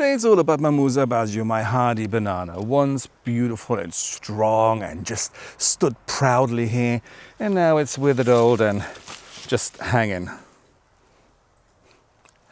Today it's all about my Musa Basjoo, my hardy banana. Once beautiful and strong and just stood proudly here, and now it's withered old and just hanging.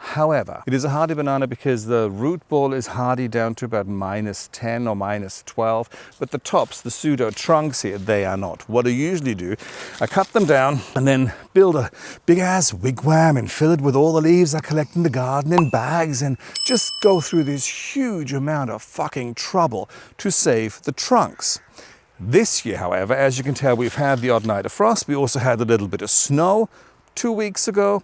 However, it is a hardy banana because the root ball is hardy down to about -10 or -12, but the tops, the pseudo trunks here, they are not. What I usually do, I cut them down and then build a big ass wigwam and fill it with all the leaves I collect in the garden in bags and just go through this huge amount of fucking trouble to save the trunks. This year, however, as you can tell, we've had the odd night of frost. We also had a little bit of snow 2 weeks ago.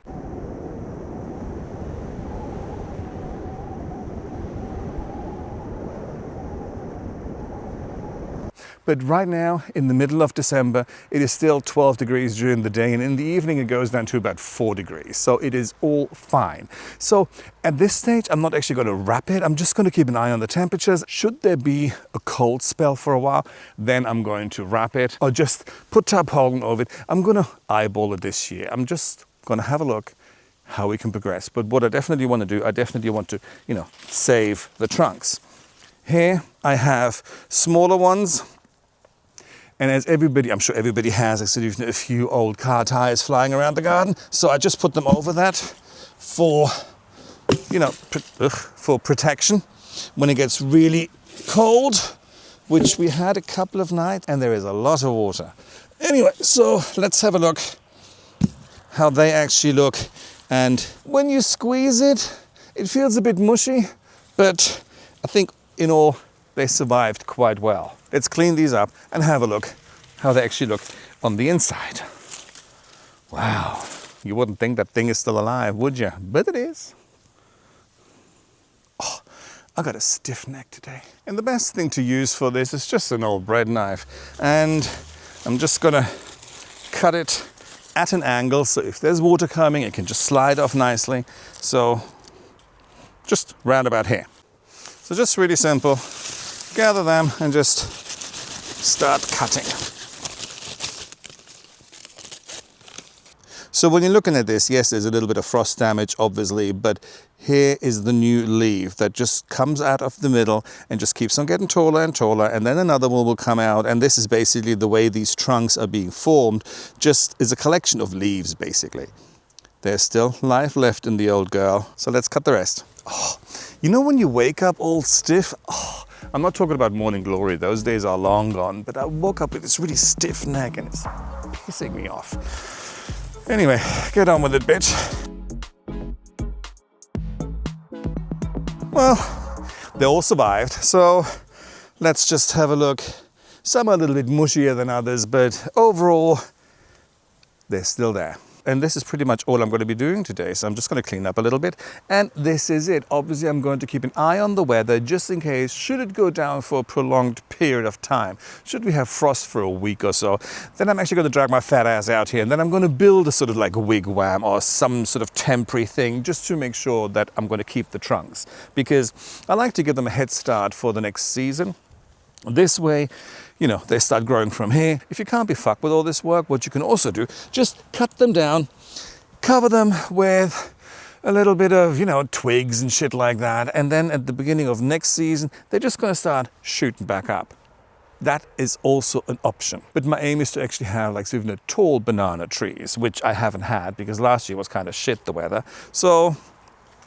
But right now, in the middle of December, it is still 12 degrees during the day, and in the evening it goes down to about 4 degrees. So it is all fine. So at this stage, I'm not actually going to wrap it. I'm just going to keep an eye on the temperatures. Should there be a cold spell for a while, then I'm going to wrap it or just put tarpaulin over it. I'm going to eyeball it this year. I'm just going to have a look how we can progress. But what I definitely want to do, I definitely want to, save the trunks. Here I have smaller ones. And as everybody, I'm sure everybody has actually a few old car tires flying around the garden. So I just put them over that for, for protection when it gets really cold, which we had a couple of nights, and there is a lot of water. Anyway, so let's have a look how they actually look. And when you squeeze it, it feels a bit mushy, but I think in all, they survived quite well. Let's clean these up and have a look how they actually look on the inside. Wow, you wouldn't think that thing is still alive, would you? But it is. Oh, I got a stiff neck today. And the best thing to use for this is just an old bread knife. And I'm just gonna cut it at an angle, so if there's water coming, it can just slide off nicely. So just round about here. So just really simple. Gather them and just start cutting. So when you're looking at this, yes, there's a little bit of frost damage, obviously, but here is the new leaf that just comes out of the middle and just keeps on getting taller and taller, and then another one will come out, and this is basically the way these trunks are being formed, just is a collection of leaves, basically. There's still life left in the old girl, so let's cut the rest. Oh, you know when you wake up all stiff? Oh, I'm not talking about morning glory, those days are long gone, but I woke up with this really stiff neck and it's pissing me off. Anyway, get on with it, bitch. Well, they all survived, so let's just have a look. Some are a little bit mushier than others, but overall, they're still there. And this is pretty much all I'm going to be doing today. So I'm just going to clean up a little bit. And this is it. Obviously, I'm going to keep an eye on the weather just in case, should it go down for a prolonged period of time, should we have frost for a week or so, then I'm actually going to drag my fat ass out here and then I'm going to build a sort of like a wigwam or some sort of temporary thing just to make sure that I'm going to keep the trunks. Because I like to give them a head start for the next season. This way, they start growing from here. If you can't be fucked with all this work, what you can also do, just cut them down, cover them with a little bit of, twigs and shit like that. And then at the beginning of next season, they're just going to start shooting back up. That is also an option. But my aim is to actually have tall banana trees, which I haven't had because last year was kind of shit, the weather. So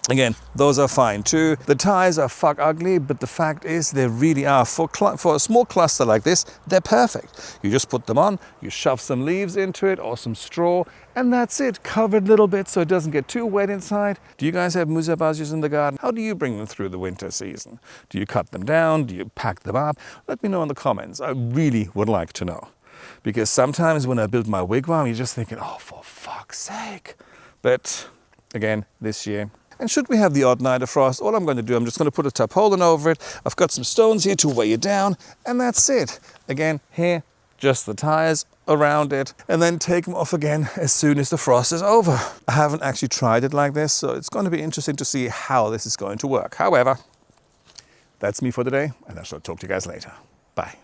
again, those are fine too. The ties are fuck ugly, but the fact is they really are. For a small cluster like this, they're perfect. You just put them on, you shove some leaves into it or some straw, and that's it. Cover it a little bit so it doesn't get too wet inside. Do you guys have Musa Basjoos in the garden? How do you bring them through the winter season? Do you cut them down? Do you pack them up? Let me know in the comments. I really would like to know. Because sometimes when I build my wigwam, you're just thinking, oh, for fuck's sake. But again, this year, and should we have the odd night of frost, all I'm going to do, I'm just going to put a tarpaulin over it. I've got some stones here to weigh it down, and that's it. Again, here, just the tires around it, and then take them off again as soon as the frost is over. I haven't actually tried it like this, so it's going to be interesting to see how this is going to work. However, that's me for today, and I shall talk to you guys later. Bye.